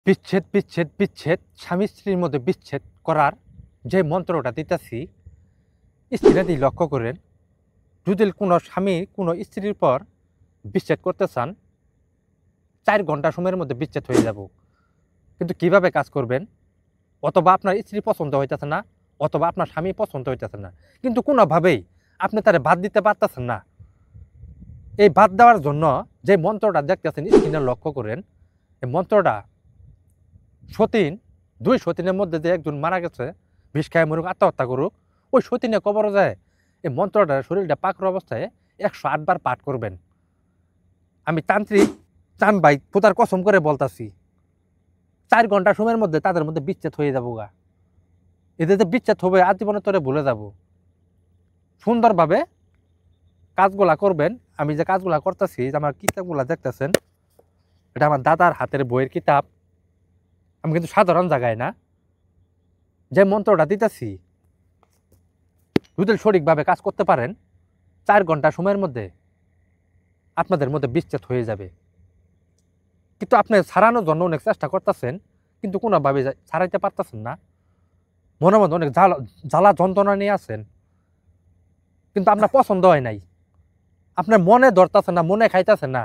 বিচ্ছেদ বিচ্ছেদ বিচ্ছেদ স্বামী স্ত্রীর মধ্যে বিচ্ছেদ করার যে মন্ত্রটা দিতেছি, স্ত্রীরাদি লক্ষ্য করেন। যদি কোনো স্বামী কোনো স্ত্রীর পর বিচ্ছেদ করতে চান, 4 ঘন্টা সময়ের মধ্যে বিচ্ছেদ হয়ে যাব। কিন্তু কিভাবে কাজ করবেন? অথবা আপনার স্ত্রী পছন্দ হইতেছে না, অথবা আপনার স্বামী পছন্দ হইতেছে না, কিন্তু কোনোভাবেই আপনি তারে বাদ দিতে পারতেছেন না। এই বাদ দেওয়ার জন্য যে মন্ত্রটা দেখতেছেন, স্ক্রিনে লক্ষ্য করেন। এই মন্ত্রটা সতীন, 2 সতীনের মধ্যে যে একজন মারা গেছে, বিষ খায় মরুক, আত্মহত্যা করুক, ওই সতীনে কবর যায় এই মন্ত্রটা শরীরটা পাকর অবস্থায় 108 বার পাঠ করবেন। আমি তান্ত্রিক চান ভাই খোদার কসম করে বলতাছি, 4 ঘন্টা সময়ের মধ্যে তাদের মধ্যে বিচ্ছেদ হয়ে যাবো গা। এদের যে বিচ্ছেদ হবে আজীবনের তরে ভুলে যাব। সুন্দরভাবে কাজগুলা করবেন। আমি যে কাজগুলা করতেছি, আমার কিতাবগুলা দেখতেছেন, এটা আমার দাদার হাতের বইয়ের কিতাব। আমি কিন্তু সাধারণ জায়গায় না, যে মন্ত্রটা দিতেছি যদি সঠিকভাবে কাজ করতে পারেন, 4 ঘন্টা সময়ের মধ্যে আপনাদের মধ্যে বিচ্ছেদ হয়ে যাবে। কিন্তু আপনি ছাড়ানোর জন্য অনেক চেষ্টা করতেছেন, কিন্তু কোনোভাবে ছাড়াইতে পারতেছেন না। মনের মধ্যে অনেক জ্বালা যন্ত্রণা নিয়ে আছেন, কিন্তু আপনার পছন্দ হয় নাই, আপনার মনে ধরতেছেন না, মনে খাইতেছেন না,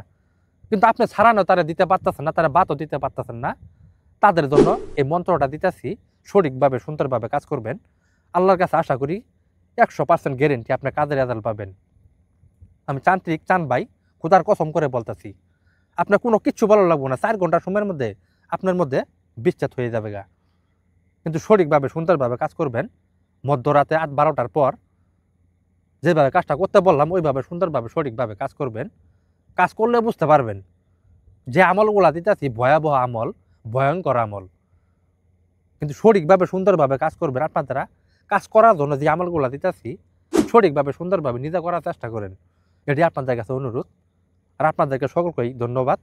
কিন্তু আপনি ছাড়ানো তারা দিতে পারতেছেন না, তারা বাতও দিতে পারতেছেন না। তাদের জন্য এই মন্ত্রটা দিতেছি, সঠিকভাবে সুন্দরভাবে কাজ করবেন। আল্লাহর কাছে আশা করি 100% গ্যারেন্টি আপনি কাজের রেজাল্ট পাবেন। আমি তান্ত্রিক চান ভাই খোদার কসম করে বলতেছি, আপনার কোনো কিচ্ছু ভালো লাগবো না, 4 ঘন্টা সময়ের মধ্যে আপনার মধ্যে বিচ্ছেদ হয়ে যাবে গা। কিন্তু সঠিকভাবে সুন্দরভাবে কাজ করবেন। মধ্যরাতে 8-12টার পর যেভাবে কাজটা করতে বললাম, ওইভাবে সুন্দরভাবে সঠিকভাবে কাজ করবেন। কাজ করলে বুঝতে পারবেন যে আমলগুলা দিতেছি ভয়াবহ আমল, ভয়ঙ্কর আমল। কিন্তু সঠিকভাবে সুন্দরভাবে কাজ করবেন। আপনার দ্বারা কাজ করার জন্য যে আমলগুলা দিতেছি, সঠিকভাবে সুন্দরভাবে নিজে করার চেষ্টা করেন। এটি আপনাদের কাছে অনুরোধ। আর আপনাদেরকে সকলকেই ধন্যবাদ।